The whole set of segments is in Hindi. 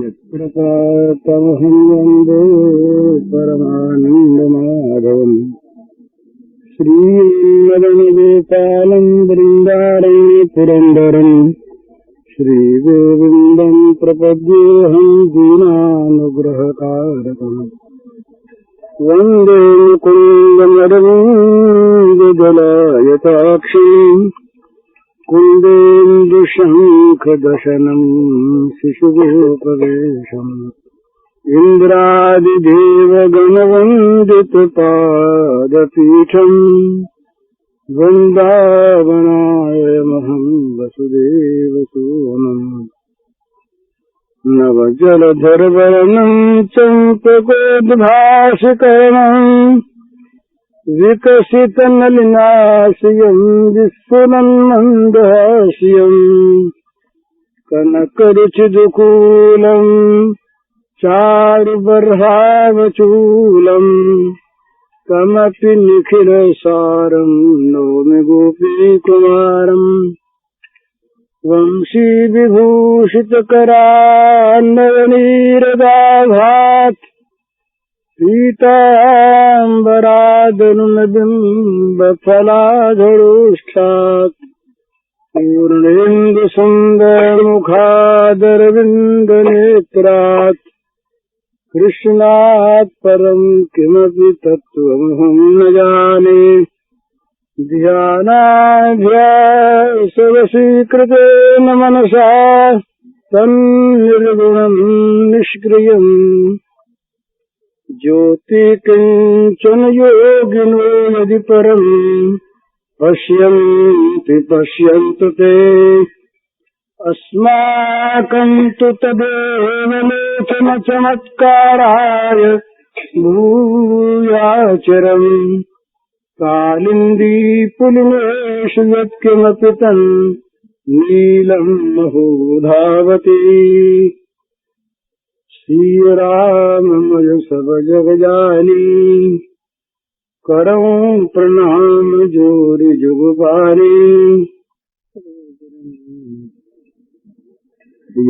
यत्प्रसादमहं वन्दे परमानन्दमाधवम् श्रीमदनुगोपालं वृन्दारण्ये पुरन्दरम् श्रीगोविन्दं प्रपद्येऽहं दीनानुग्रहकारकम् वन्दे मुकुन्दमरविन्ददलायताक्षीम् कुन्देन्दुशङ्खदशनम् शिशुगोपवेशम् इन्द्रादिदेवगणवन्दितपादपीठम् वृन्दावनायमहं वसुदेवसूनम् नवजलधरवर्णम् चम्पकोद्भाषकरणम् विकसितनलिनाशयम् विस्फुरन्मन्दहास्यम् कनकरुचिदुकूलम् चारुबर्हावचूलम् कमपि निखिलसारम् नौमि गोपीकुमारम् वंशीविभूषितकरान्नयनीरदाभात् पीताम्बरादनुनबिम्बफलाधरोष्ठात् पूर्णेन्दुसुन्दरमुखादरविन्दनेत्रात् कृष्णात् परम् किमपि तत्त्वमहं न जाने ध्यानाभ्यासवशीकृतेन मनसा तन्निर्गुणम् निष्क्रियम् ज्योतिकिञ्चन योगिनो यदि परम् पश्यन्ति पश्यन्तु ते अस्माकम् तु तदेव लोचनचमत्काराय भूयाचरम् कालिन्दी पुलिनेषु यत्किमपि तन् नीलम् महोधावति श्रीराममय सब जगजानी करऊं प्रणाम जोरि जुगपानी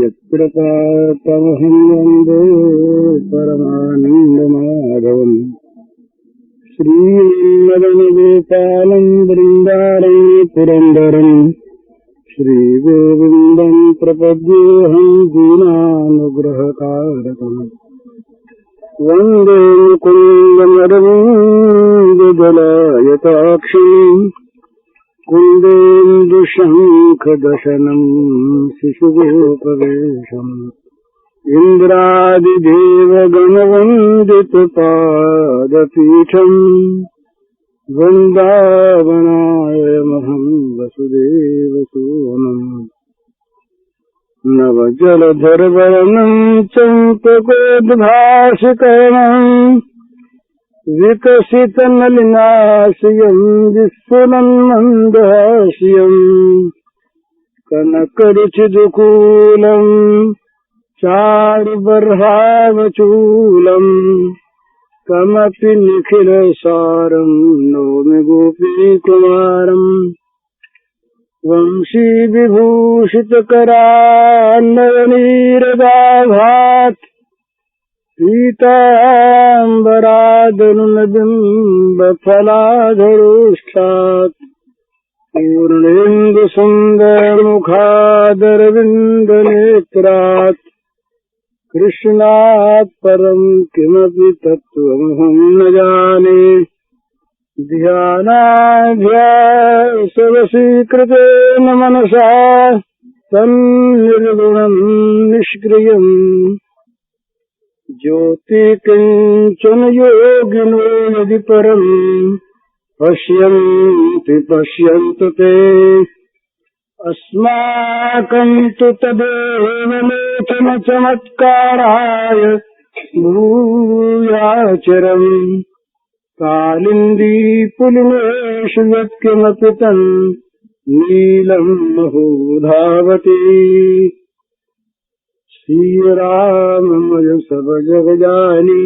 यत्प्रसादमहं वन्दे परमानन्दमाधवम् श्रीमदनुगोपालं वृन्दारण्ये पुरन्दरम् श्रीगोविन्दं प्रपद्येऽहं दीनानुग्रहकारकम् वन्दे मुकुन्दमरविन्ददलायताक्षीम् कुन्देन्दुशङ्खदशनम् शिशुगोपवेशम् इन्द्रादिदेवगणवन्दितपादपीठम् वृन्दावनायमहं वसुदेवसूनम् नवजलधरवर्णम् चम्पकोद्भाषकरणम् विकसितनलिनाशयम् विस्फुरन्मन्दहास्यम् कनकरुचिदुकूलम् चारुबर्हावचूलम् कमपि निखिलसारम् नौमि गोपीकुमारम् वंशीविभूषितकरान्नयनीरदाभात् पीताम्बरादनुनबिम्बफलाधरोष्ठात् पूर्णेन्दुसुन्दरमुखादरविन्दनेत्रात् कृष्णात् परम् किमपि तत्त्वमहं न जाने ध्यानाभ्यासवशीकृतेन मनसा तन्निर्गुणम् निष्क्रियम् ज्योतिकिञ्चन योगिनो यदि परम् पश्यन्ति पश्यन्तु ते अस्माकम् तु तदेव लोचनचमत्काराय भूयाचरम् कालिन्दी पुलिनेषु यत्किमपि तन् नीलम् महोधावति श्रीराममय सब जगजानी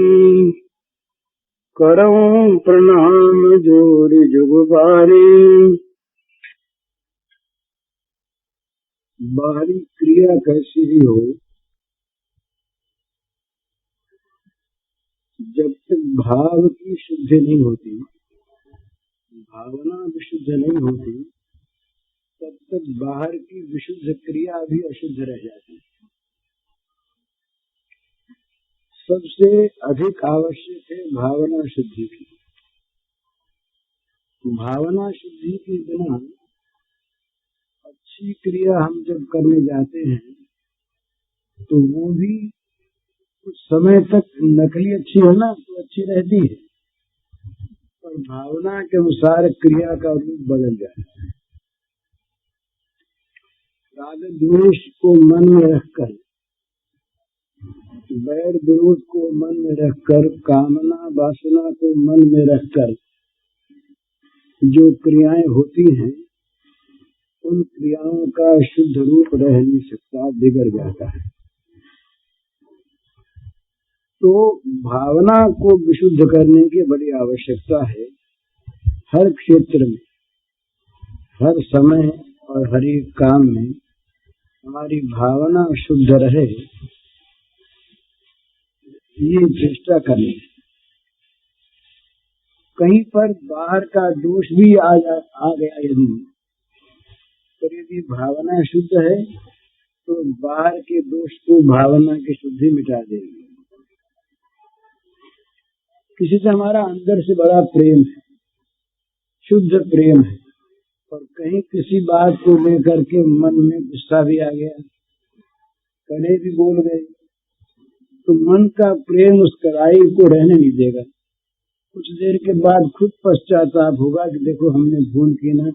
करऊं प्रणाम जोरि जुगपानी बाहरी क्रिया कैसी भी हो, जब तक भाव की शुद्धि नहीं होती, भावना विशुद्ध नहीं होती, तब तक बाहर की विशुद्ध क्रिया भी अशुद्ध रह जाती है। सबसे अधिक आवश्यक है भावना शुद्धि की। भावना शुद्धि के बिना अच्छी क्रिया हम जब करने जाते हैं तो वो भी कुछ समय तक नकली अच्छी है ना, तो अच्छी रहती है, पर भावना के अनुसार क्रिया का रूप बदल जाता है। राग द्वेष को मन में रखकर, वैर विरोध को मन में रखकर, कामना वासना को मन में रखकर जो क्रियाएं होती हैं, उन क्रियाओं का शुद्ध रूप रह नहीं सकता, बिगड़ जाता है। तो भावना को विशुद्ध करने की बड़ी आवश्यकता है। हर क्षेत्र में, हर समय और हर एक काम में हमारी भावना शुद्ध रहे, ये चेष्टा करनी है। कहीं पर बाहर का दोष भी आ गया यदि भावना शुद्ध है तो बाहर के दोष को भावना की शुद्धि मिटा देगी। किसी से हमारा अंदर से बड़ा प्रेम है, शुद्ध प्रेम है, और कहीं किसी बात को लेकर के मन में गुस्सा भी आ गया, कड़े भी बोल गए, तो मन का प्रेम उस कड़ाई को रहने नहीं देगा। कुछ देर के बाद खुद पश्चाताप होगा कि देखो हमने भूल की ना,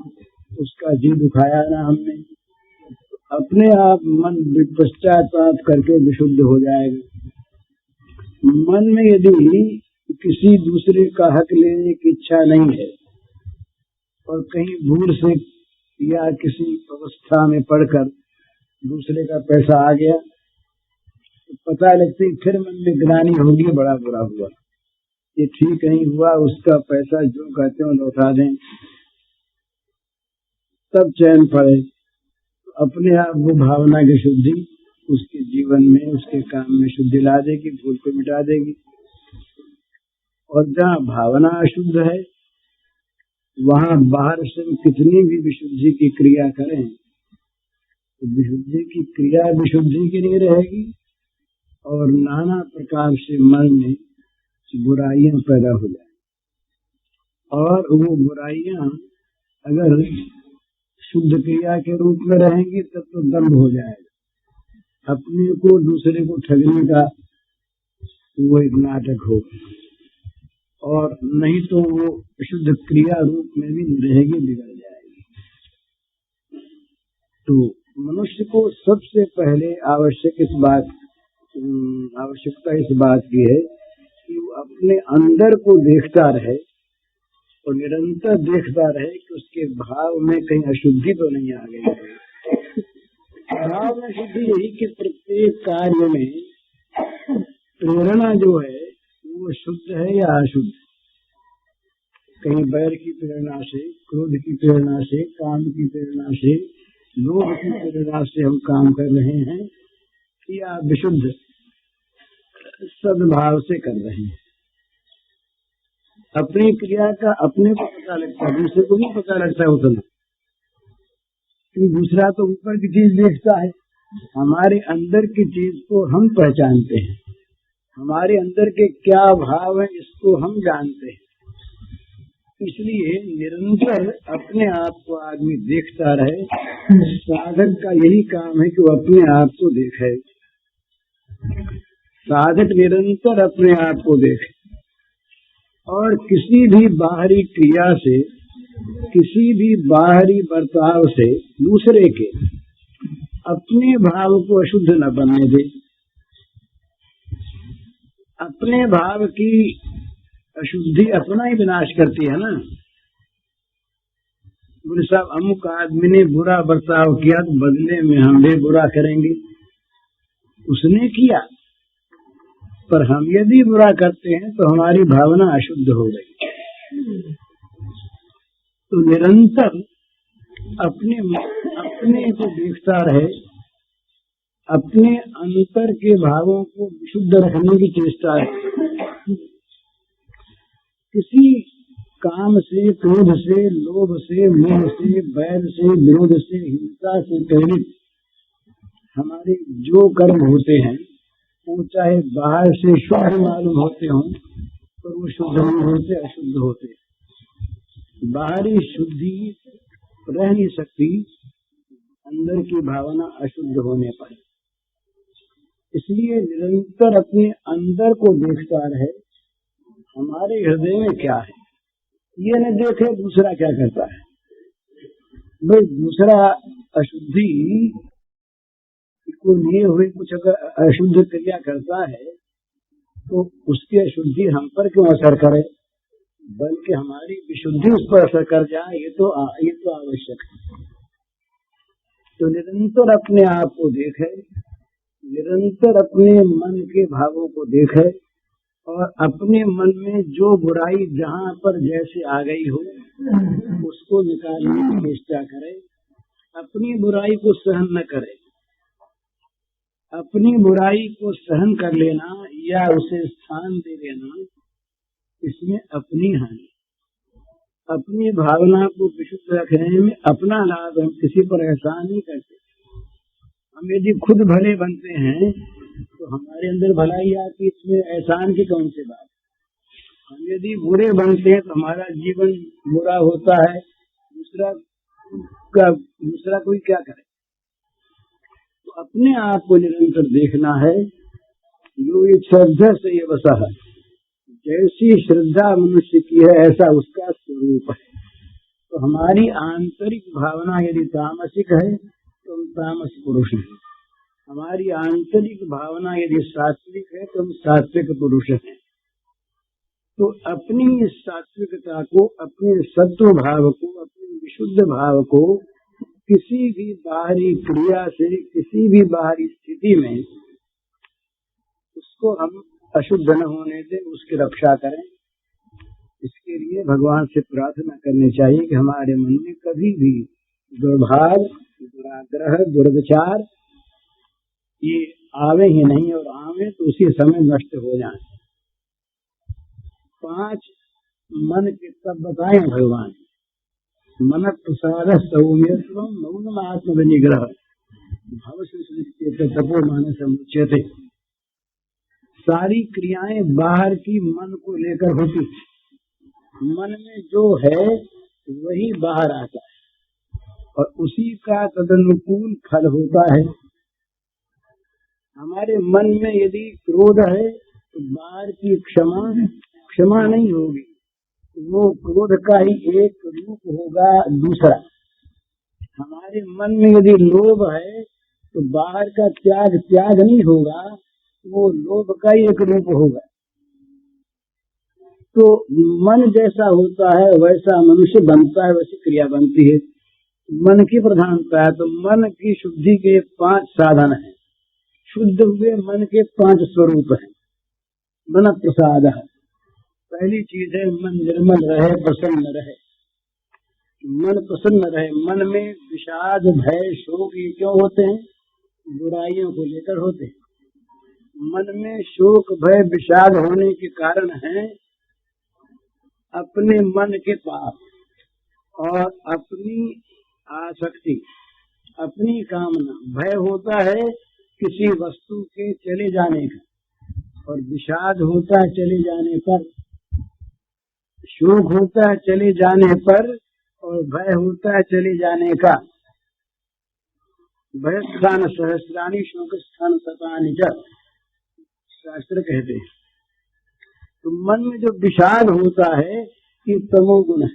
उसका जी दुखाया ना हमने। अपने आप मन पश्चाताप करके विशुद्ध हो जाएगा। मन में यदि किसी दूसरे का हक लेने की इच्छा नहीं है और कहीं भूल से या किसी अवस्था में पढ़कर दूसरे का पैसा आ गया, तो पता लगती फिर मन में ग्लानि होगी, बड़ा बुरा हुआ, ये ठीक नहीं हुआ, उसका पैसा जो कहते हो लौटा दें, तब चैन पड़े। अपने आप वो भावना की शुद्धि उसके जीवन में, उसके काम में शुद्धि ला देगी, भूल को मिटा देगी। और जहाँ भावना अशुद्ध है, वहाँ बाहर से कितनी भी विशुद्धि की क्रिया करें, तो विशुद्धि की क्रिया विशुद्धि की नहीं रहेगी, और नाना प्रकार से मन में बुराइयां पैदा हो जाए। और वो बुराइयां अगर शुद्ध क्रिया के रूप में रहेंगी तब तो दंभ हो जाएगा, अपने को दूसरे को ठगने का वो एक नाटक होगा, और नहीं तो वो शुद्ध क्रिया रूप में भी रहेगी, बिगड़ जाएगी। तो मनुष्य को सबसे पहले आवश्यकता इस बात की है कि वो अपने अंदर को देखता रहे और निरंतर देखता रहे कि उसके भाव में कहीं अशुद्धि तो नहीं आ गई है। भाव में शुद्धि यही कि प्रत्येक कार्य में प्रेरणा जो है वो शुद्ध है या अशुद्ध। कहीं बैर की प्रेरणा से, क्रोध की प्रेरणा से, काम की प्रेरणा से, लोभ की प्रेरणा से हम काम कर रहे हैं या विशुद्ध सद्भाव से कर रहे हैं। अपनी क्रिया का अपने को पता लगता है, दूसरे को नहीं पता लगता है उतना, क्योंकि दूसरा तो ऊपर की चीज देखता है, हमारे अंदर की चीज को हम पहचानते हैं, हमारे अंदर के क्या भाव है इसको हम जानते हैं। इसलिए निरंतर अपने आप को आदमी देखता रहे। साधक का यही काम है कि वो अपने आप को देखे, साधक निरंतर अपने आप को देखे और किसी भी बाहरी क्रिया से, किसी भी बाहरी बर्ताव से दूसरे के अपने भाव को अशुद्ध न बनने दे। अपने भाव की अशुद्धि अपना ही विनाश करती है ना। बोले साहब अमुक आदमी ने बुरा बर्ताव किया तो बदले में हम भी बुरा करेंगे। उसने किया, पर हम यदि बुरा करते हैं तो हमारी भावना अशुद्ध हो गई। तो निरंतर अपने अपने को देखता रहे, अपने अंतर के भावों को विशुद्ध रखने की चेष्टा है। किसी काम से, क्रोध से, लोभ से, मोह से, बैर से, विरोध से, हिंसा से प्रेरित हमारे जो कर्म होते हैं वो चाहे बाहर से शुद्ध मालूम होते हों पर वो शुद्ध नहीं होते, अशुद्ध होते। बाहरी शुद्धि रह नहीं सकती अंदर की भावना अशुद्ध होने पर। इसलिए निरंतर अपने अंदर को देखता रहे, हमारे हृदय में क्या है, ये न देखे दूसरा क्या करता है। भाई दूसरा अशुद्धि को लिए हुए कुछ अगर अशुद्ध क्रिया करता है तो उसकी अशुद्धि हम पर क्यों असर करे, बल्कि हमारी विशुद्धि उस पर असर कर जाए, ये तो आवश्यक है। तो निरंतर अपने आप को देखे, निरंतर अपने मन के भावों को देखे और अपने मन में जो बुराई जहाँ पर जैसे आ गई हो उसको निकालने की चेष्टा करे। अपनी बुराई को सहन न करे। अपनी बुराई को सहन कर लेना या उसे स्थान दे देना, इसमें अपनी हानि। अपनी भावना को विशुद्ध रखने में अपना लाभ, हम किसी पर एहसान नहीं करते। हम यदि खुद भले बनते हैं तो हमारे अंदर भलाई आती, इसमें एहसान की कौन सी बात। हम यदि बुरे बनते हैं तो हमारा जीवन बुरा होता है, दूसरा कोई क्या करे। तो अपने आप को निरंतर देखना है। जो ये श्रद्धा से ये बसा है, जैसी श्रद्धा मनुष्य की है ऐसा उसका स्वरूप है। तो हमारी आंतरिक भावना यदि तामसिक है तो हम तामस पुरुष हैं। हमारी आंतरिक भावना यदि सात्विक है तो हम सात्विक पुरुष हैं। तो अपनी सात्विकता को, अपने सत्व भाव को, अपने विशुद्ध भाव को किसी भी बाहरी क्रिया से, किसी भी बाहरी स्थिति में उसको हम अशुद्ध न होने दें, उसकी रक्षा करें। इसके लिए भगवान से प्रार्थना करनी चाहिए कि हमारे मन में कभी भी दुर्भाव, दुराग्रह, दुर्विचार ये आवे ही नहीं, और आवे तो उसी समय नष्ट हो जाए। 5 मन के तब बताए भगवान। मन प्रसाद सौम्यत्व मौनम आत्मनिग्रह भाव से तपो मानस समुच्यते। सारी क्रियाएं बाहर की मन को लेकर होती। मन में जो है वही बाहर आता है और उसी का तदनुकूल फल होता है। हमारे मन में यदि क्रोध है तो बाहर की क्षमा नहीं होगी, वो क्रोध का ही एक रूप होगा दूसरा। हमारे मन में यदि लोभ है तो बाहर का त्याग नहीं होगा, वो लोभ का ही एक रूप होगा। तो मन जैसा होता है वैसा मनुष्य बनता है, वैसी क्रिया बनती है। मन की प्रधानता है। तो मन की शुद्धि के 5 साधन हैं। शुद्ध हुए मन के 5 स्वरूप हैं। मन प्रसाद है। पहली चीज है मन निर्मल रहे, प्रसन्न रहे। मन प्रसन्न रहे। मन में विषाद, भय, शोक ये क्यों होते हैं? बुराइयों को लेकर होते हैं। मन में शोक, भय, विषाद होने के कारण है अपने मन के पाप और अपनी आसक्ति, अपनी कामना। भय होता है किसी वस्तु के चले जाने का, और विषाद होता है चले जाने पर। शोक होता है चले जाने पर, और भय होता है चले जाने का। भय स्थान सहस्राणी, शोक स्थान शतानि च, शास्त्र कहते हैं। तो मन में जो विषाद होता है ये तमोगुण है,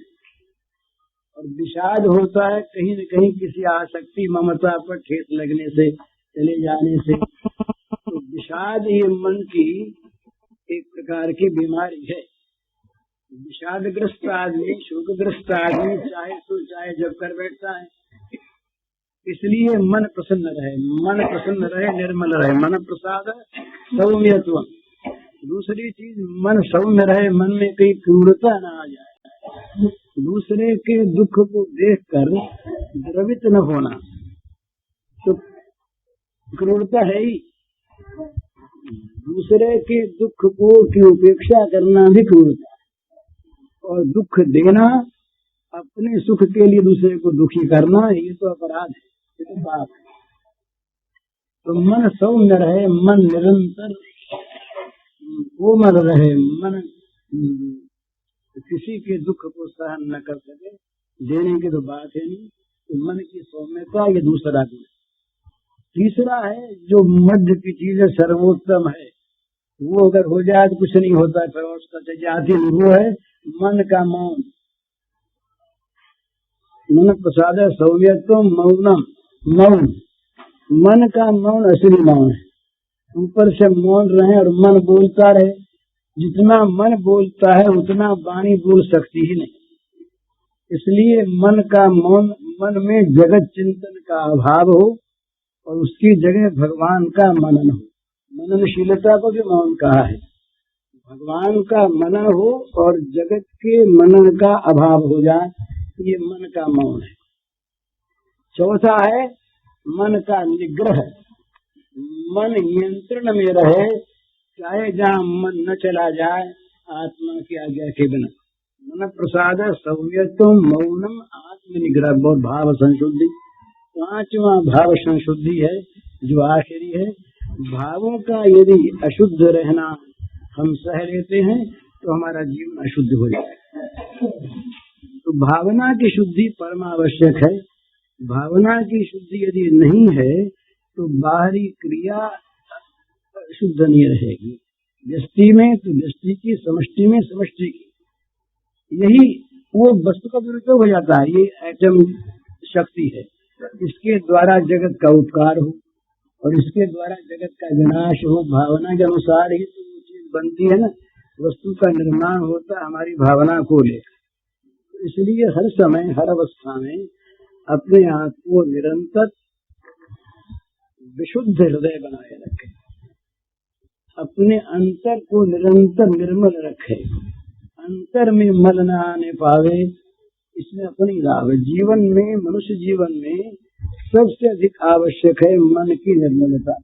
और विषाद होता है कहीं न कहीं किसी आसक्ति, ममता पर ठेस लगने से, चले जाने से। तो विषाद ये मन की एक प्रकार की बीमारी है। विषादग्रस्त आदमी, शोकग्रस्त आदमी चाहे जब कर बैठता है। इसलिए मन प्रसन्न रहे, मन प्रसन्न रहे, निर्मल रहे। मन प्रसाद सौम्यत्व। दूसरी चीज मन सौम्य रहे, मन में कहीं क्रूरता न आ जाए। दूसरे के दुख को देखकर द्रवित न होना तो क्रूरता है ही। दूसरे के दुख को की उपेक्षा करना भी क्रूरता है, और दुख देना, अपने सुख के लिए दूसरे को दुखी करना, ये तो अपराध है, ये तो पाप है। तो मन सौम्य रहे, मन निरंतर कोमल रहे, मन किसी के दुख को सहन न कर सके, देने की तो बात है नहीं। तो मन की सौम्यता ये दूसरा गुण। तीसरा है जो मध्य की चीज सर्वोत्तम है, वो अगर हो जाए तो कुछ नहीं होता, फिर उसका जाती नहीं। वो है मन का मौन। मन प्रसाद सौम्यत्व मौनम, मौन, मन का मौन असली मौन है। ऊपर से मौन रहे और मन बोलता रहे। जितना मन बोलता है उतना वाणी बोल सकती ही नहीं। इसलिए मन का मौन, मन में जगत चिंतन का अभाव हो और उसकी जगह भगवान का मनन हो। मननशीलता को भी मौन कहा है। भगवान का मनन हो और जगत के मनन का अभाव हो जाए, ये मन का मौन है। चौथा है मन का निग्रह। मन नियंत्रण में रहे, चाहे जहाँ मन न चला जाए, आत्मा की आज्ञा के बिना। मन प्रसाद सौम्यत्व मौनम आत्मनिग्रह और भाव संशुद्धि। पांचवा भाव संशुद्धि है जो आखिरी है। भावों का यदि अशुद्ध रहना हम सह लेते हैं तो हमारा जीवन अशुद्ध हो जाएगा। तो भावना की शुद्धि परम आवश्यक है। भावना की शुद्धि यदि नहीं है तो बाहरी क्रिया शुद्ध नहीं रहेगी। व्यष्टि में तो व्यष्टि की, समष्टि में समष्टि की, यही वो वस्तु का दुरुपयोग हो जाता है। ये एटम शक्ति है, इसके द्वारा जगत का उपकार हो और इसके द्वारा जगत का विनाश हो। भावना के अनुसार ही तो वो चीज बनती है ना, वस्तु का निर्माण होता हमारी भावना को लेकर। इसलिए हर समय हर अवस्था में अपने आप को निरंतर विशुद्ध हृदय बनाए रखे, अपने अंतर को निरंतर निर्मल रखे, अंतर में मल न आने पावे, इसमें अपनी लाभ। जीवन में, मनुष्य जीवन में सबसे अधिक आवश्यक है मन की निर्मलता,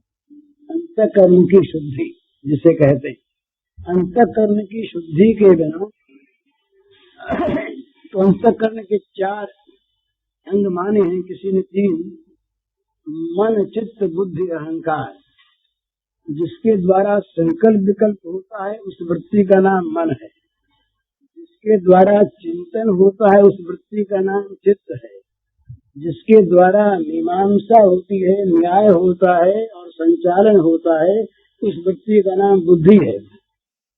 अंतःकरण की शुद्धि जिसे कहते हैं। अंतःकरण की शुद्धि के बिना तो अंतःकरण के 4 अंग माने हैं, किसी ने 3। मन, चित्त, बुद्धि, अहंकार। जिसके द्वारा संकल्प विकल्प होता है उस वृत्ति का नाम मन है। जिसके द्वारा चिंतन होता है उस वृत्ति का नाम चित्त है। जिसके द्वारा मीमांसा होती है, न्याय होता है और संचालन होता है, उस वृत्ति का नाम बुद्धि है।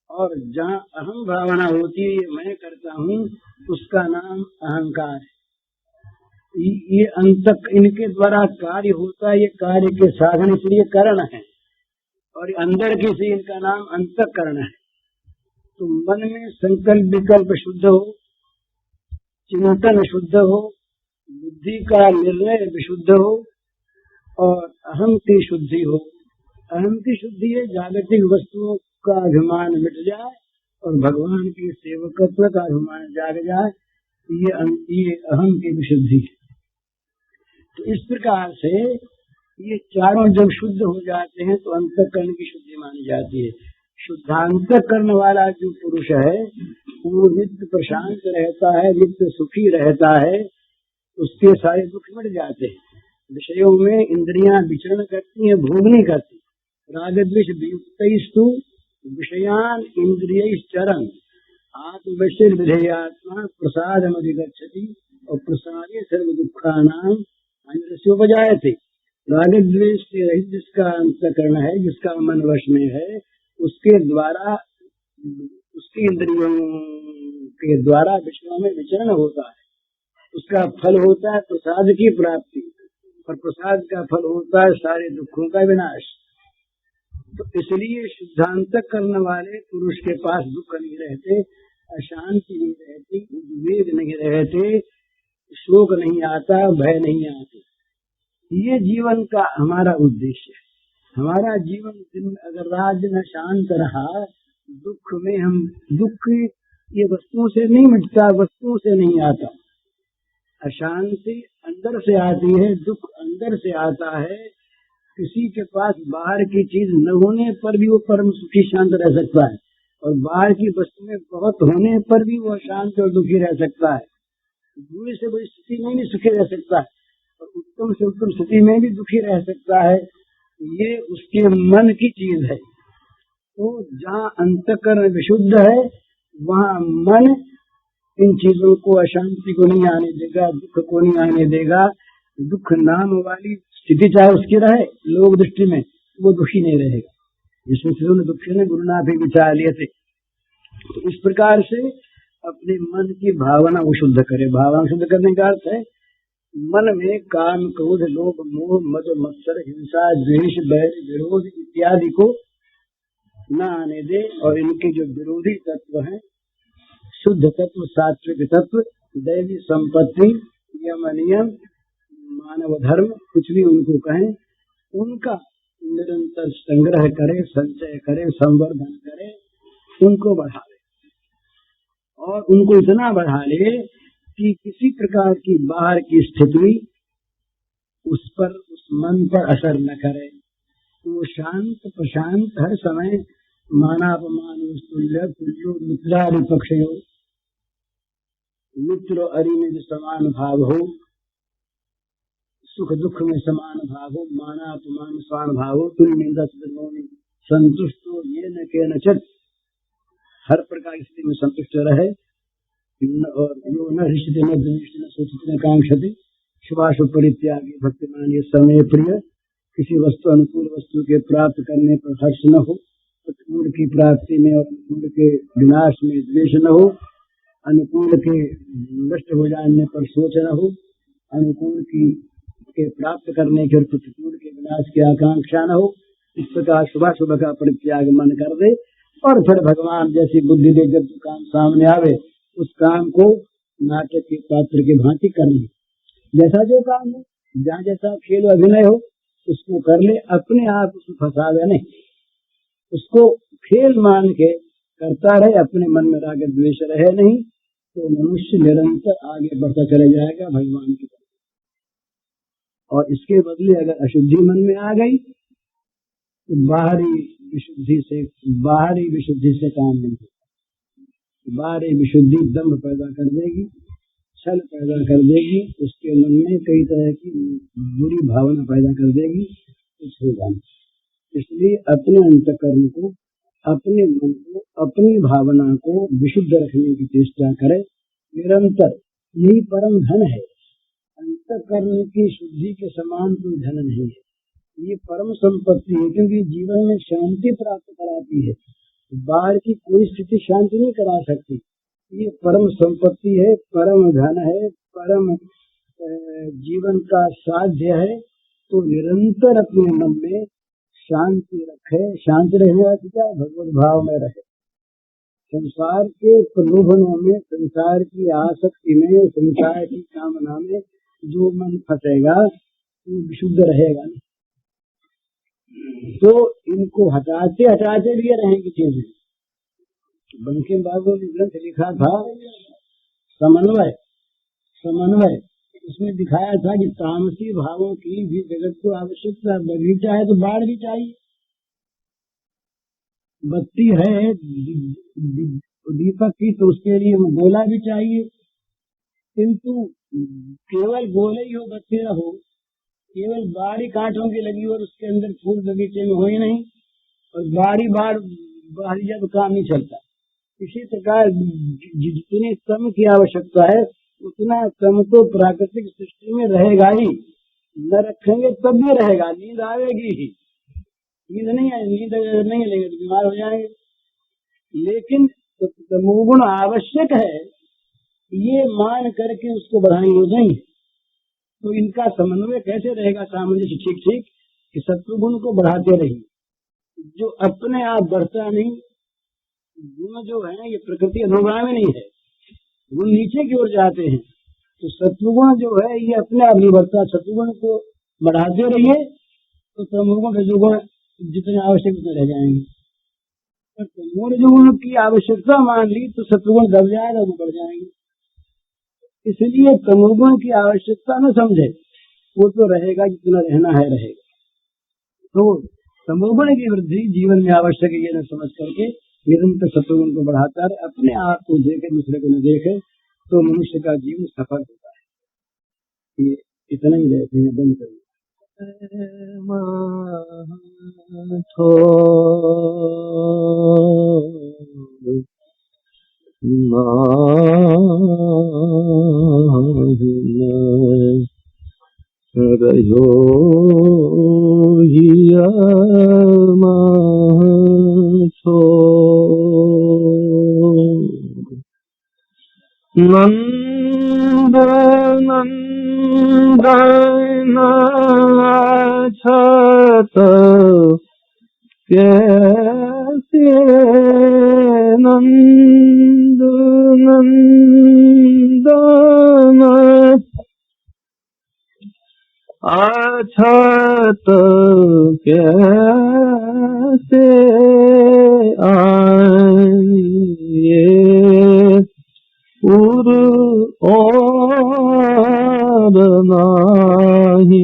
और जहाँ अहम भावना होती है, मैं करता हूँ, उसका नाम अहंकार है। ये अंतक, इनके द्वारा कार्य होता है, ये कार्य के साधन, इसलिए करण है। और अंदर की से इनका नाम अंतःकरण है। तो मन में संकल्प विकल्प शुद्ध हो, चिंतन शुद्ध हो, बुद्धि का निर्णय विशुद्ध हो और अहम की शुद्धि हो। अहम की शुद्धि है जागतिक वस्तुओं का अभिमान मिट जाए और भगवान के सेवकत्व का अभिमान जाग जाए, ये अहम की विशुद्धि है। तो इस प्रकार से ये चारों जब शुद्ध हो जाते हैं तो अंतःकरण की शुद्धि मानी जाती है। शुद्धांतःकरण वाला जो पुरुष है वो नित्य प्रशांत रहता है, नित्य सुखी रहता है, उसके सारे दुख मिट जाते हैं। विषयों में इंद्रियां विचरण करती हैं, भोग नहीं करती। राग द्वेष वियुक्तैस्तु विषयान इंद्रियैश्चरन् आत्मवश्य विधेयात्मा प्रसादमधिगच्छति और प्रसादे सर्व दुखानां अन्यस्योपजायते। राग द्वेष से रहित जिसका अंतःकरण है, जिसका मन वश में है, उसके द्वारा, उसकी इंद्रियों के द्वारा विषयों में विचरण होता है। उसका फल होता है प्रसाद की प्राप्ति और प्रसाद का फल होता है सारे दुखों का विनाश। तो इसलिए शुद्धांतःकरण वाले पुरुष के पास दुख नहीं रहते, अशांति नहीं रहती, उद्वेग नहीं रहते, शोक नहीं आता, भय नहीं आते। ये जीवन का हमारा उद्देश्य है। हमारा जीवन दिन अगर रात दिन शांत रहा, दुख में हम दुख ये वस्तुओं से नहीं मिटता, वस्तुओं से नहीं आता। अशांति अंदर से आती है, दुख अंदर से आता है। किसी के पास बाहर की चीज न होने पर भी वो परम सुखी शांत रह सकता है, और बाहर की वस्तुएं बहुत होने पर भी वो अशांत और दुखी रह सकता है। बुरी से बुरी स्थिति में भी सुखी रह सकता है, और उत्तम से उत्तम स्थिति में भी दुखी रह सकता है। ये उसके मन की चीज है। तो जहाँ अंतःकरण विशुद्ध है, वहाँ मन इन चीजों को, अशांति को नहीं आने देगा, दुख को नहीं आने देगा। दुख नाम वाली स्थिति चाहे उसकी रहे लोक दृष्टि में, वो दुखी नहीं रहेगा। जिसमें से दुखी ने गुरुनाथ भी विचार लिए थे। तो इस प्रकार से अपने मन की भावना को शुद्ध करे। भावना शुद्ध करने का अर्थ है मन में काम, क्रोध, लोभ, मोह, मद, मत्सर, हिंसा, द्वेष, बैर, विरोध इत्यादि को न आने दे, और इनके जो विरोधी तत्व हैं, शुद्ध तत्व, सात्विक तत्व, दैवी संपत्ति, यम नियम, मानव धर्म, कुछ भी उनको कहें, उनका निरंतर संग्रह करे, संचय करे, संवर्धन करे, उनको बढ़ा ले, और उनको इतना बढ़ा ले कि किसी प्रकार की बाहर की स्थिति उस पर, उस मन पर असर न करे। तो शांत प्रशांत हर समय मानापमान तुल्य तुल्यो मित्रादि पक्षयो, मित्र अरि में जो समान भाव हो, सुख दुख में समान भाव हो, मानापमान समान भाव हो, तुल्य निंदा संतुष्ट हो, ये न के नचत, हर प्रकार की स्थिति में संतुष्ट रहे, और यो न हृष्यते न द्वेष्यते न शोचते न कांक्षते, शुभाशुभ परित्यागी भक्तिमान ये समय प्रिय। किसी वस्तु अनुकूल वस्तु के प्राप्त करने पर हर्ष न हो, प्रतिकूल की प्राप्ति में और अनुकूल के विनाश में द्वेष न हो, अनुकूल के नष्ट हो जाने पर सोच न हो, अनुकूल के प्राप्त करने के और प्रतिकूल के विनाश की आकांक्षा न हो। इस प्रकार शुभाशुभ का परित्याग मन कर दे, और फिर भगवान जैसी बुद्धि दे, जब काम सामने आवे उस काम को नाटक के पात्र के भांति करनी। जैसा जो काम हो, जहाँ जैसा खेल अभिनय हो, उसको कर ले, अपने आप उसको फंसावे नहीं, उसको खेल मान के करता रहे, अपने मन में राग द्वेष रहे नहीं, तो मनुष्य निरंतर आगे बढ़ता चले जाएगा भगवान की तरफ। और इसके बदले अगर अशुद्धि मन में आ गई तो बाहरी विशुद्धि से काम नहीं होता। बाहरी विशुद्धि दम्भ पैदा कर देगी, छल पैदा कर देगी, उसके मन में कई तरह की बुरी भावना पैदा कर देगी, कुछ होगा नहीं। इसलिए अपने अंतःकरण को, अपने मन को, अपनी भावना को विशुद्ध रखने की चेष्टा करें निरंतर। यही परम धन है। अंतःकरण की शुद्धि के समान कोई धन नहीं है। ये परम संपत्ति है, क्योंकि जीवन में शांति प्राप्त कराती है। बाहर की कोई स्थिति शांति नहीं करा सकती। ये परम संपत्ति है, परम धन है, परम जीवन का साध्य है। तो निरंतर अपने मन में शांति रखे। शांति रहने वाली क्या, भगवत भाव में रहे। संसार के प्रलोभनों में, संसार की आसक्ति में, संसार की कामना में जो मन फंसेगा वो विशुद्ध रहेगा नहीं। तो इनको हटाते हटाते भी रहेंगी चीजें। बंकिम बाबू ने ग्रंथ लिखा था समन्वय। उसमें दिखाया था कि तामसी भावों की भी जगत को आवश्यकता। बगीचा है तो बाढ़ भी चाहिए, बत्ती है दीपक की तो उसके लिए गोला भी चाहिए। किंतु केवल गोले ही हो, बत्ती न हो, केवल बाड़ी कांटों की लगी और उसके अंदर फूल बगीचे में हो ही नहीं, और बाड़ी बाहरी जब काम नहीं चलता। इसी प्रकार जितनी श्रम की आवश्यकता है उतना श्रम तो प्राकृतिक सृष्टि में रहेगा ही। न रखेंगे तब भी रहेगा, नींद आएगी ही। नींद नहीं लेंगे तो बीमार हो जाएंगे। लेकिन तमोगुण आवश्यक है, ये मान करके उसको बढ़ाएंगे नहीं। तो इनका समन्वय कैसे रहेगा, सामंजस्य ठीक ठीक, कि सत्वगुण को बढ़ाते रहिए। जो अपने आप बढ़ता नहीं, गुण जो है ये प्रकृति अनुगामी नहीं है, गुण नीचे की ओर जाते हैं। तो सत्वगुण जो है ये अपने आप नहीं बढ़ता। सत्वगुण को बढ़ाते रहिए तो तमोगुण रजोगुण जितने आवश्यक उतने रह जाएंगे। तमोगुण गुण की आवश्यकता मान ली तो सत्वगुण दब जाएगा, वो बढ़ जाएंगे। इसलिए तमोगुण की आवश्यकता न समझे, वो तो रहेगा जितना रहना है रहेगा। तो तमोगुण की वृद्धि जीवन में आवश्यक है, ये न समझ करके निरंतर सत्वगुण को बढ़ाता है, अपने आप को देखे दूसरे को न देखे, तो मनुष्य का जीवन सफल होता है। ये इतना ही रहते हैं, बंद करिए। रयो नंद नंदन छत कैसे नंद नंदन अछत कैसे आए उर और नाही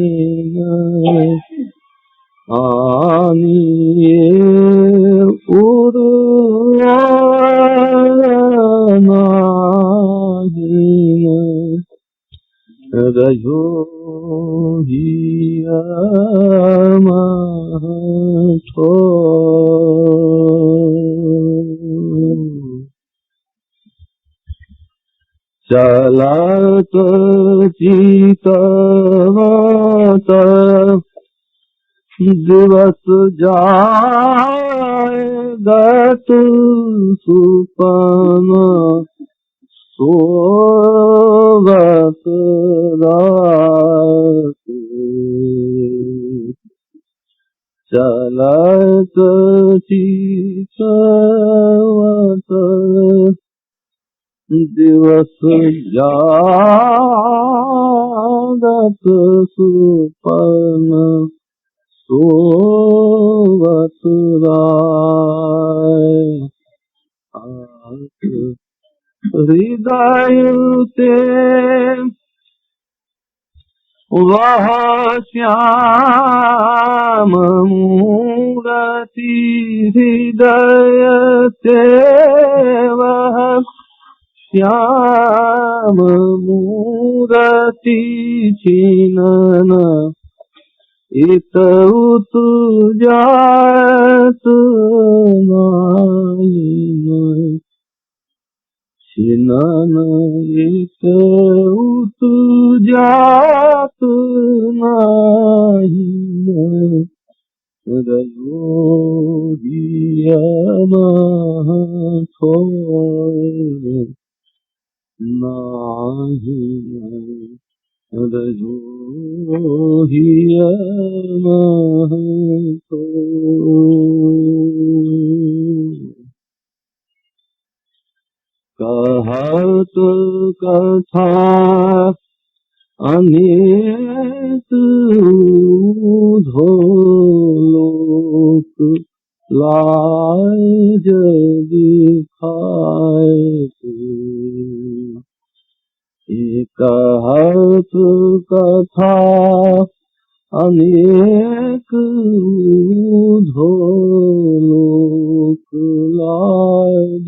आनिए उर और नाही रजो चलत चितवत दिवस जाए गत सुपन सोवत राति चलत चितवत दिवस जागत सुपन सोवत राय हृदय से वह श्याम मूरति हृदय से वह श्याम मूरति छिनन इत उत जात नाइन छिनन इत उत जात नाइन रयो नाही रजो कहत कथा अनेक धोलोक लाज दिखाए कहत कथा अनेक धोलोक लाज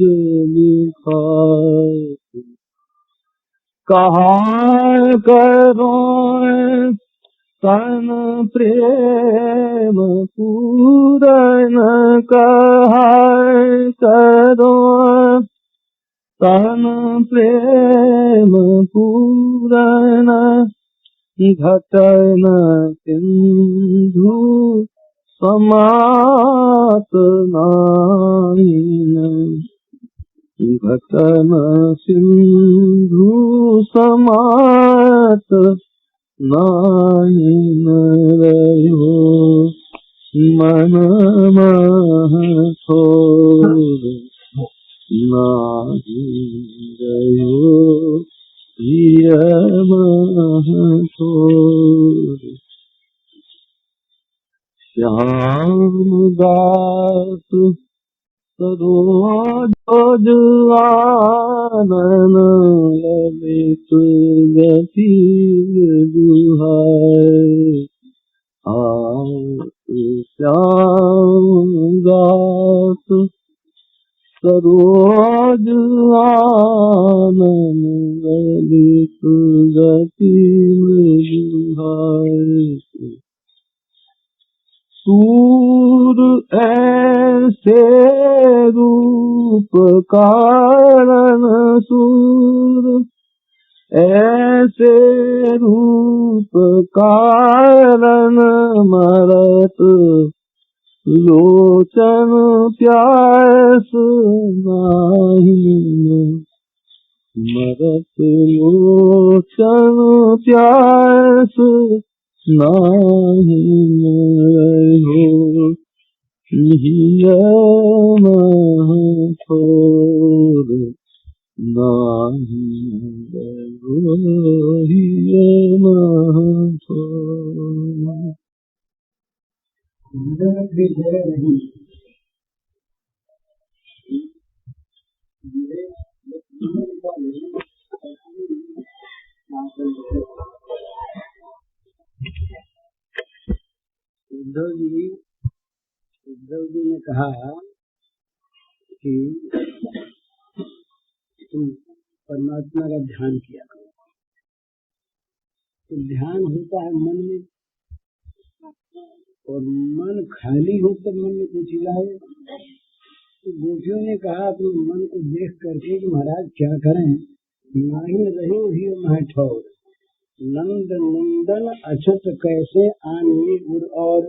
दिखाए कहाँ करो तन प्रेम पूरन कहा करो तन प्रेम पूरन घटन सिंधु समात नाइन घटन सिंधु समात नाइन रयो मन मह छोड़ नाही रयो मह छोड़ श्याम दास सरोज आनन ललित गति दुहाई श्याम दास सरोज आनन ललित गति दुहाई सूर ऐसे रूप कारण सूर ऐसे रूप कारण मरत लोचन प्यास नाही मरत लोचन प्यास नाही हो हियम थोर नाही हो हियम थोर। भी जगह नहीं उद्धव जी ने कहा कि तुम परमात्मा का ध्यान किया करो। तो ध्यान होता है मन में, और मन खाली हो तब मन में कुछ आए। तो गोपियों ने कहा अपने मन को देख करके कि महाराज क्या करें, नाही रहे ही मह ठौर नंद नंदन अछत कैसे आने उर। और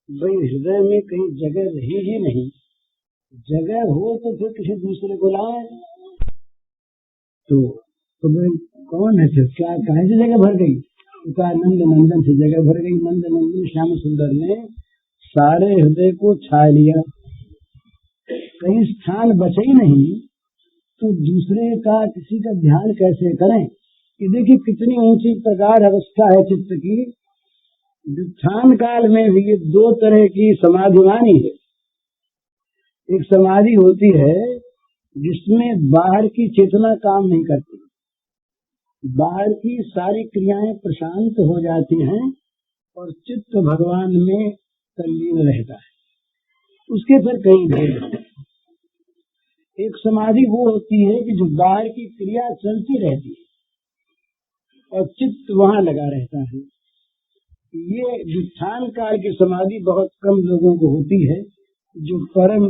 भाई हृदय में कहीं जगह रही ही नहीं, जगह हो तो फिर किसी दूसरे को लाए। तो भाई कौन है फिर, क्या कहीं से जगह भर गई? उसका नंद नंदन से जगह भर गई। नंद नंदन श्याम सुंदर ने सारे हृदय को छा लिया, कहीं स्थान बचे ही नहीं। तो दूसरे का किसी का ध्यान कैसे करें? कि देखिए कितनी ऊंची प्रकार अवस्था है चित्त की। व्युत्थान काल में भी ये दो तरह की समाधि मानी है। एक समाधि होती है जिसमें बाहर की चेतना काम नहीं करती, बाहर की सारी क्रियाएं प्रशांत हो जाती हैं और चित्त भगवान में तल्लीन रहता है, उसके फिर कहीं भेद है। एक समाधि वो होती है कि जो बाहर की क्रिया चलती रहती है और चित्त वहां लगा रहता है। ये व्युत्थान काल की समाधि बहुत कम लोगों को होती है। जो परम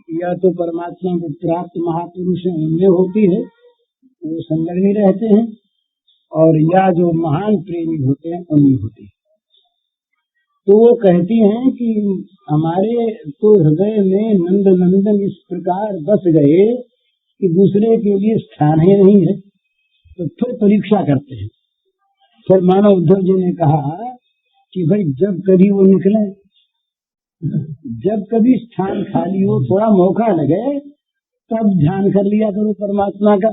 या तो परमात्मा को प्राप्त महापुरुष हैं उनमें होती है, वो संलग्न रहते हैं, और या जो महान प्रेमी होते हैं उनमें होती है। तो वो कहती हैं कि हमारे तो हृदय में नंद नंदन इस प्रकार बस गए कि दूसरे के लिए स्थान ही नहीं है। तो फिर परीक्षा करते हैं। फिर मानो उद्धव जी ने कहा कि भाई जब कभी वो निकले, जब कभी स्थान खाली हो, थोड़ा मौका लगे, तब ध्यान कर लिया करो परमात्मा का।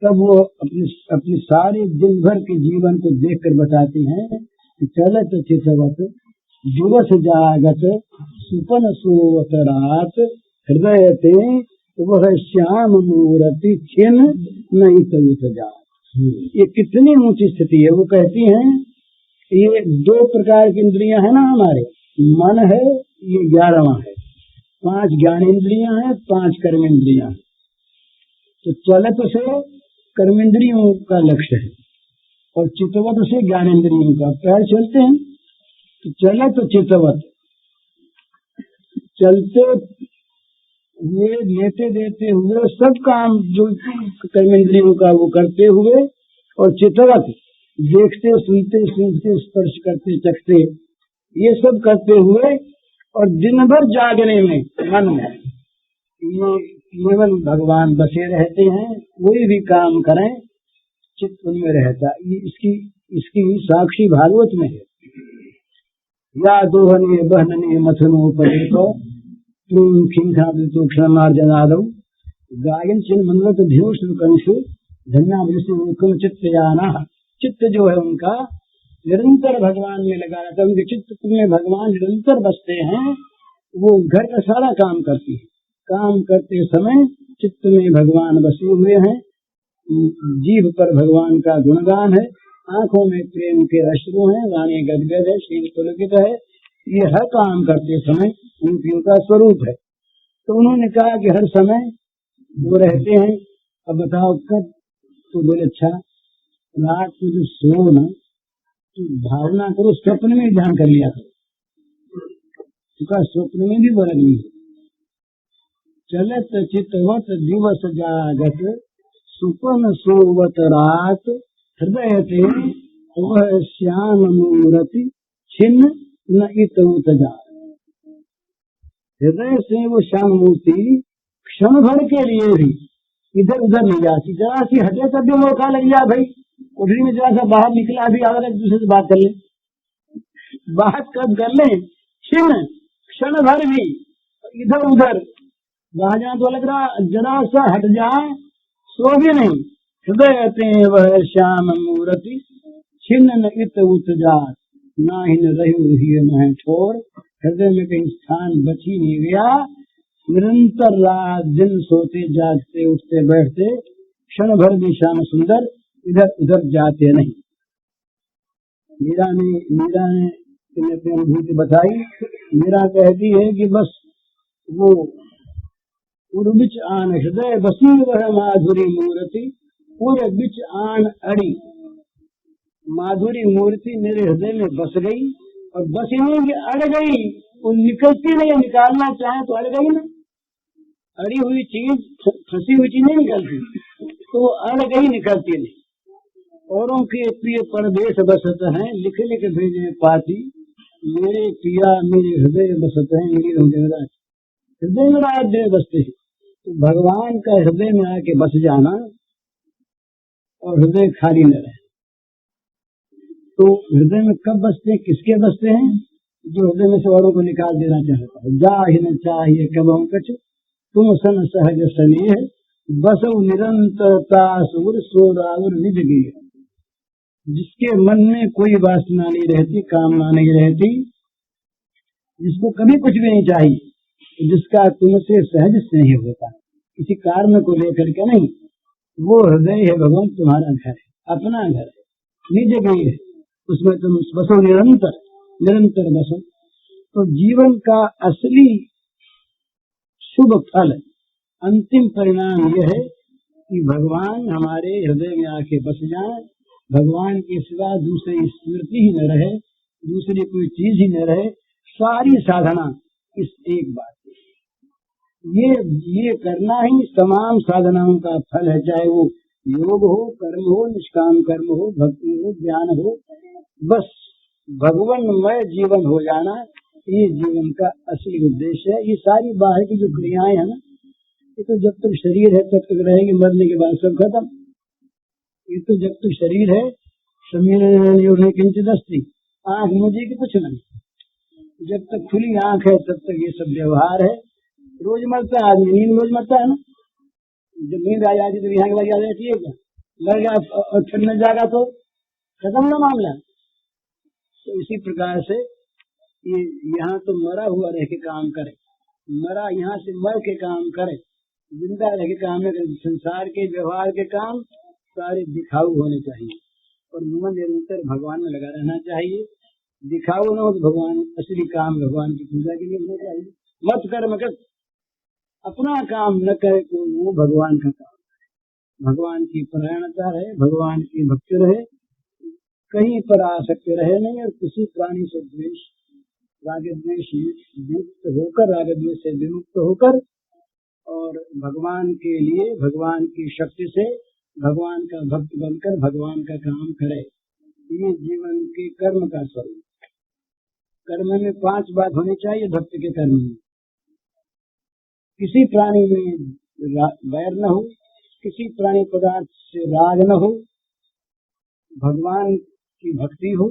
तब वो अपनी सारे दिन भर के जीवन को देखकर बताती हैं कि चलत चितवत जुवस जागत सुपन सोवत रात हृदय ते वह श्याम मूर्ति छिन नहीं तो जात। ये कितनी ऊंची स्थिति है। वो कहती हैं ये दो प्रकार की इंद्रियां हैं ना हमारे, मन है ये 11वां है, 5 ज्ञानेंद्रियां हैं, 5 कर्मेंद्रियां हैं। तो चलत से कर्मेंद्रियों का लक्ष्य है और चितवत से ज्ञानेंद्रियों का। पैर चलते हैं तो चलत चितवत, चलते हुए लेते देते हुए सब काम जो कर्मेंद्रियों का वो करते हुए, और चितवत देखते सुनते सूंघते स्पर्श करते चखते ये सब करते हुए, और दिन भर जागने में मन में ये केवल भगवान बसे रहते हैं। कोई भी काम करें चित्त उनमें रहता। ये इसकी साक्षी भागवत में है। या दोहने बहनने मथनो परेतो प्रेम खिंखा क्षणमार्जनादौ गायन चिन्ह मनवत ध्योष कंशु धन्ना वृष्टि चित्त जाना। चित्त जो है उनका निरंतर भगवान में लगा रहता है। उनके चित्त में भगवान निरंतर बसते हैं। वो घर का सारा काम करती है। काम करते समय चित्त में भगवान बसे हुए हैं, जीभ पर भगवान का गुणगान है, आंखों में प्रेम के अश्रु हैं, वाणी गदगद है, शील पुलकित है। ये हर काम करते समय उनका स्वरूप है। तो उन्होंने कहा कि हर समय वो रहते हैं। अब बताओ कब? तो बोले अच्छा रात को जो सो ना तो भावना करो, स्वप्न में ध्यान कर लिया करो। उसका स्वप्न में भी बरत नहीं। चलत चितवत दिवस जागत सुपन सोवत रात हृदय थे वह श्याम मूर्ति छिन्न न इतउत जा। हृदय से वो श्याम मूर्ति क्षण भर के लिए भी इधर उधर नहीं जाती। जरा सी हटे तब भी मौका लग गया भाई, कोठरी में जरा सा बाहर निकला भी अगर एक दूसरे से बात कर ले, बात कब कर ले, क्षण भर भी इधर उधर वहां जहाँ तो लग रहा जरा सा हट जाए सो भी नहीं। हृदय ते वह श्याम मूर्ति छिन्न न इत उत जात ना ही न रही ठोर। हृदय में कहीं स्थान बच ही नहीं गया। निरंतर रात दिन सोते जागते उठते बैठते क्षण भर भी श्याम सुंदर इधर उधर जाते नहीं। मीरा ने अपनी अनुभूति बताई। मीरा कहती है कि बस वो उर्बिच आन हृदय बसी वह माधुरी मूर्ति, पूरे बिच आन अड़ी माधुरी मूर्ति मेरे हृदय में बस गई। और बस नहीं कि अड़ गई, वो निकलती नहीं। निकालना चाहे तो अड़ गई ना, अड़ी हुई चीज फंसी हुई चीज नहीं निकलती, तो अड़ गई निकलती नहीं। औरों के प्रिय परदेश बसत हैं लिख लिख भेजे पाती, मेरे पिया मेरे हृदय बसत हैं मेरी हृदय में राज बसते हैं। तो भगवान का हृदय में आके बस जाना और हृदय खाली न रहे। तो हृदय में कब बसते हैं, किसके बसते हैं? जो हृदय में से औरों को निकाल देना चाहता है। जा ही न चाहिए कब हम कछ तुम सन सहज स्नेह बसो निरंतरता सुर सोरावर निज गई। जिसके मन में कोई वासना नहीं रहती, कामना नहीं रहती, जिसको कभी कुछ भी नहीं चाहिए, जिसका तुमसे सहज स्नेह होता है, किसी कार्य को लेकर के नहीं, वो हृदय है भगवान तुम्हारा घर है, अपना घर है, निज गई है। उसमें तुम बसो निरंतर बसो। तो जीवन का असली शुभ फल, अंतिम परिणाम यह है कि भगवान हमारे हृदय में आके बस जाए। भगवान के सिवा दूसरी स्मृति ही न रहे, दूसरी कोई चीज ही न रहे। सारी साधना इस एक बात, ये करना ही तमाम साधनाओं का फल है। चाहे वो योग हो, कर्म हो, निष्काम कर्म हो, भक्ति हो, ज्ञान हो, बस भगवानमय जीवन हो जाना, ये जीवन का असली उद्देश्य है। ये सारी बाहर की जो क्रियाएं हैं ना, ये तो जब तक शरीर है तब तक रहेगी, मरने के बाद सब खत्म। ये तो जब तक शरीर है, शरीर किंचित अस्ति, आंख मुझे की कुछ नहीं। जब तक खुली आंख है तब तक ये सब व्यवहार है। रोज मरता है आदमी, नींद रोज मरता है ना। जब नींद आ जाती तो यहाँ की लग जाती है क्या, लग गया और फिर न जागा तो खत्म ना मामला। तो इसी प्रकार से ये यहाँ तो मरा हुआ रह के काम करे, मरा यहाँ से मर के काम करे, जिंदा रह के काम करे। संसार के व्यवहार के काम सारे दिखाऊ होने चाहिए और मन निरंतर भगवान में लगा रहना चाहिए। दिखाऊ न हो तो भगवान असली काम भगवान की पूजा के लिए होना चाहिए। मत कर मत अपना काम न करे तो वो भगवान का काम, भगवान की परायणता रहे, भगवान की भक्ति रहे, कहीं पर आसक्त रहे नहीं। और किसी प्राणी से द्वेष राग द्वेष युक्त होकर, राग द्वेष से विमुक्त होकर और भगवान के लिए, भगवान की शक्ति से भगवान का भक्त बनकर भगवान का काम करे। ये जीवन के कर्म का स्वरूप। कर्म में 5 बात होनी चाहिए भक्त के कर्म में। किसी प्राणी में वैर न हो, किसी प्राणी पदार्थ से राग न हो, भगवान की भक्ति हो,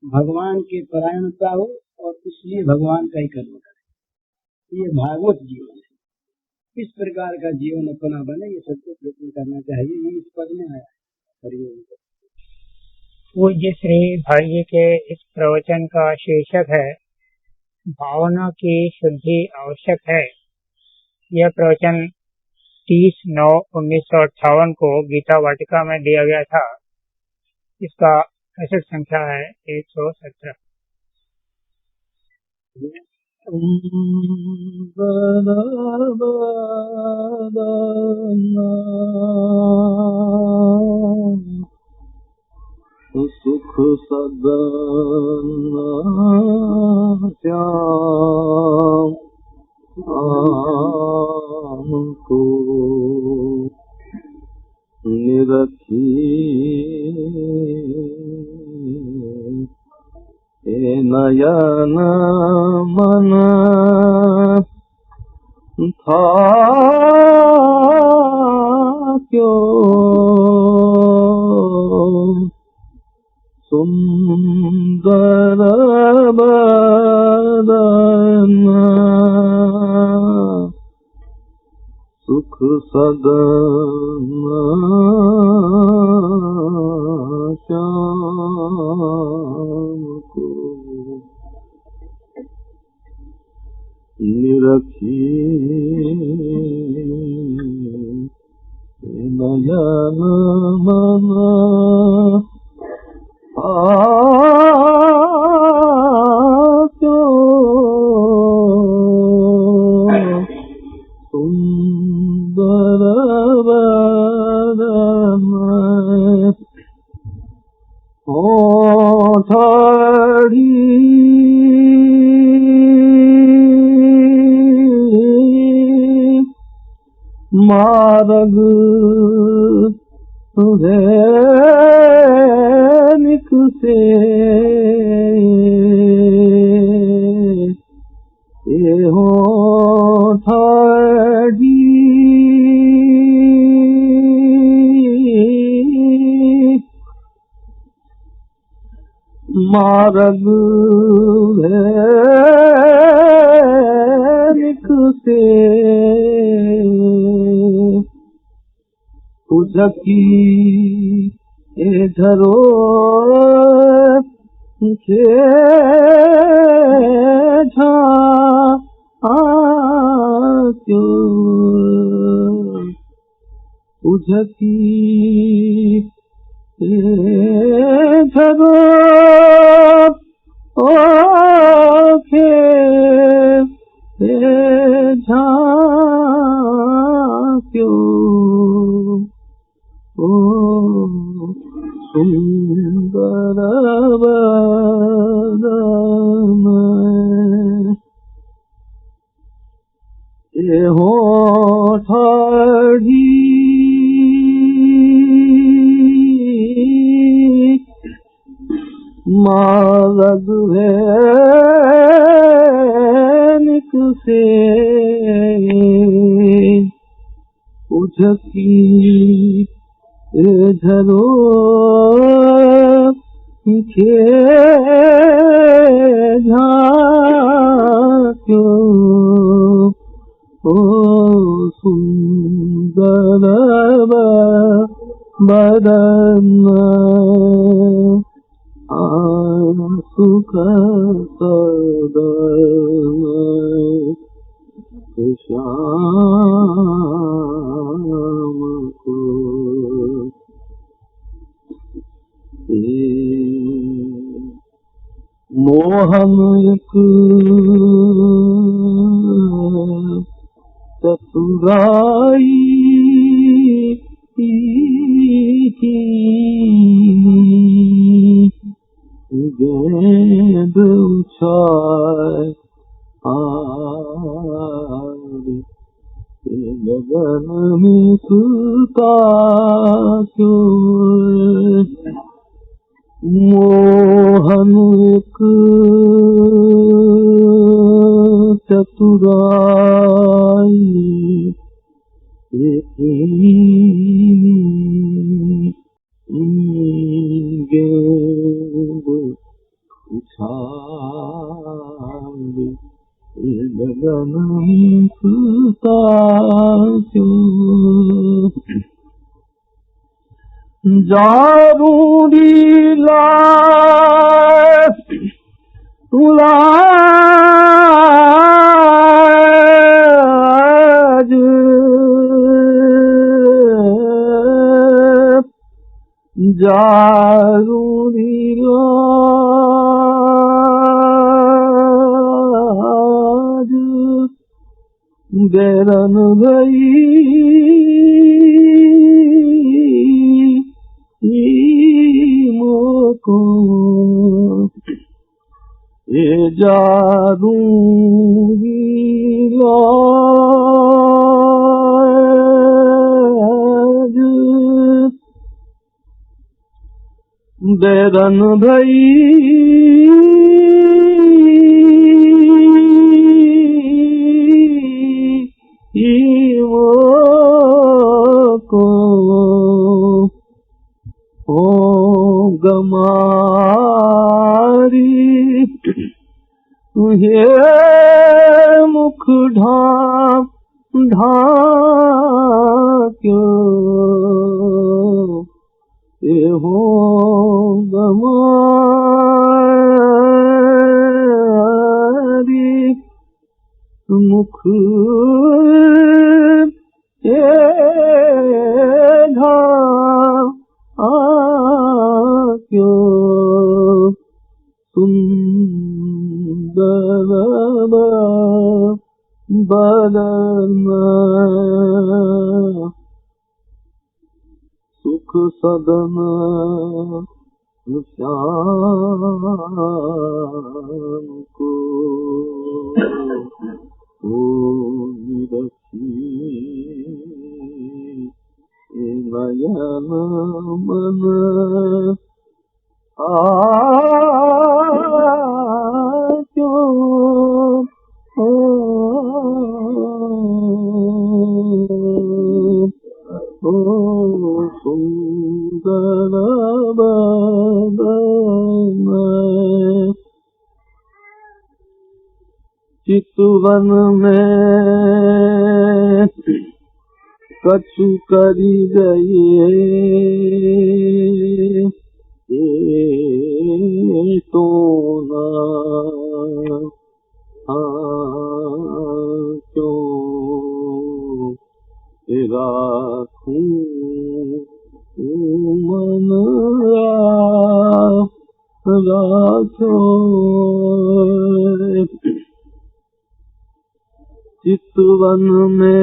भगवान की परायणता हो और इसलिए भगवान का ही कर्म करे। ये भागवत जीवन है। इस प्रकार का जीवन अपना बने, ये सबको प्रयत्न करना चाहिए। ये इस पद में आया है। पूज्य श्री भाई के इस प्रवचन का शीर्षक है भावना की शुद्धि आवश्यक है। यह प्रवचन 30/9/1958 को गीता वाटिका में दिया गया था। इसका कैसेट संख्या है 117। सुख सदन श्याम को निरखी नयन मन था क्यों सुंदर बदन सुख सदन श्याम को निरखी नयन मन सुंदर बदन ओठड़ी मार्ग निक से होठड़ी मार्ग निक से तुझकी धरो तुझकी धरो सुंदर बदन ये होठड़ी मार्ग निक से तुझकी धरो ओ सुंदर बदन सुख सदन श्याम को मोहन एक चतुराई गेंद उछाल गगन में सुता क्यों मोहन एक चतुराई गेंद उछाल गगन में सुता क्यों जारूरी तुला जारूरीराज बैरन भई मोको ये जारूरीराज बैरन भई को ओ गमारी तुहे मुख ढाक्यो ये हो गमारी मुख ये ढाक्यो सुंदर बदन सुख सदन श्याम को निरखी नयन मन क्यों ओ सुंदर बदन चितवन में कछु करी गए तो ना क्यों राखूं मन राखो चितवन में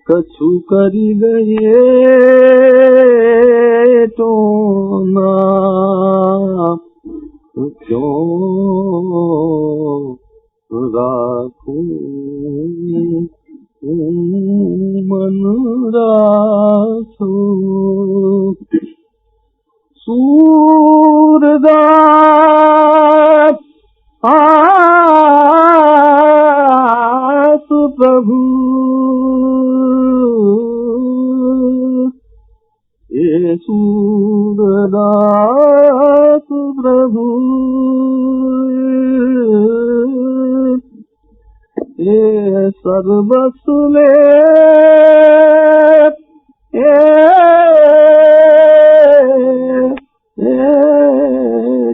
कछु करी गए तो ना क्यों राखूं मन राखो सूरदास आस प्रभु ये सूरदास प्रभु ये सर्वस ले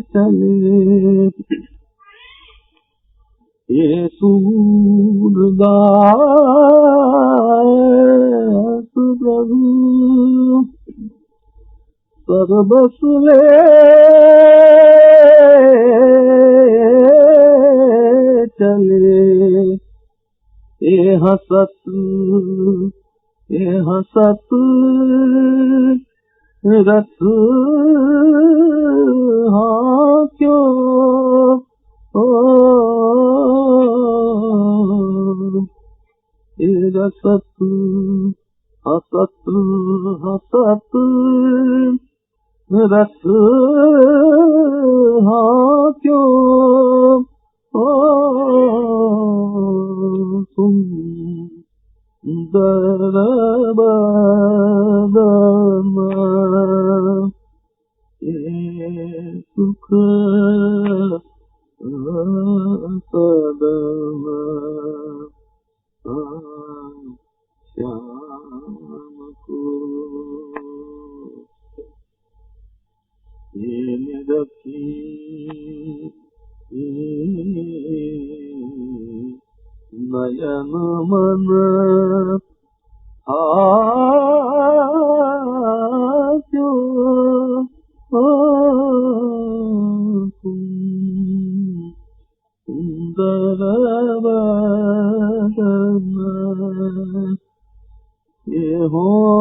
चले ये सूरदास प्रभु सर्वस ले चले ये हसत रथ हाँ क्यों ये रसत हसत रथ हाँ क्यों सुंदर बदन ये सुख सदन श्याम को ये निरखी नयन मन सुंदर वदन ये होठड़ी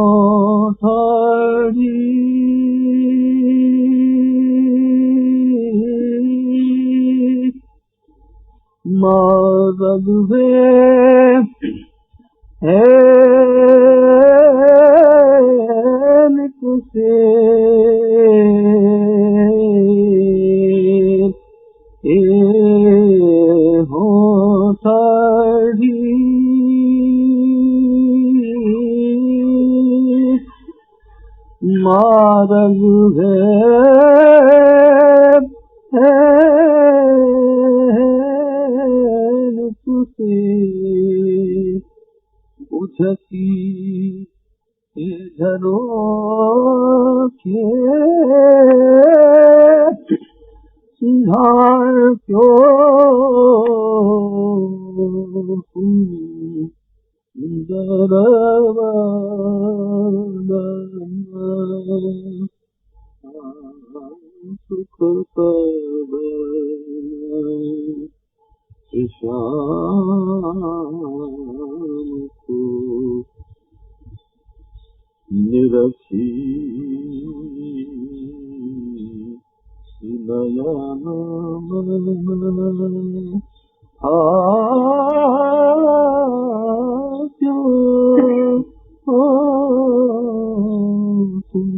मारग है निकसे होठड़ी मारग है तुसे उझकी झरो के सिंहार क्यों सुंदर सुख पर श्याम को निरखी नयन क्यों तुम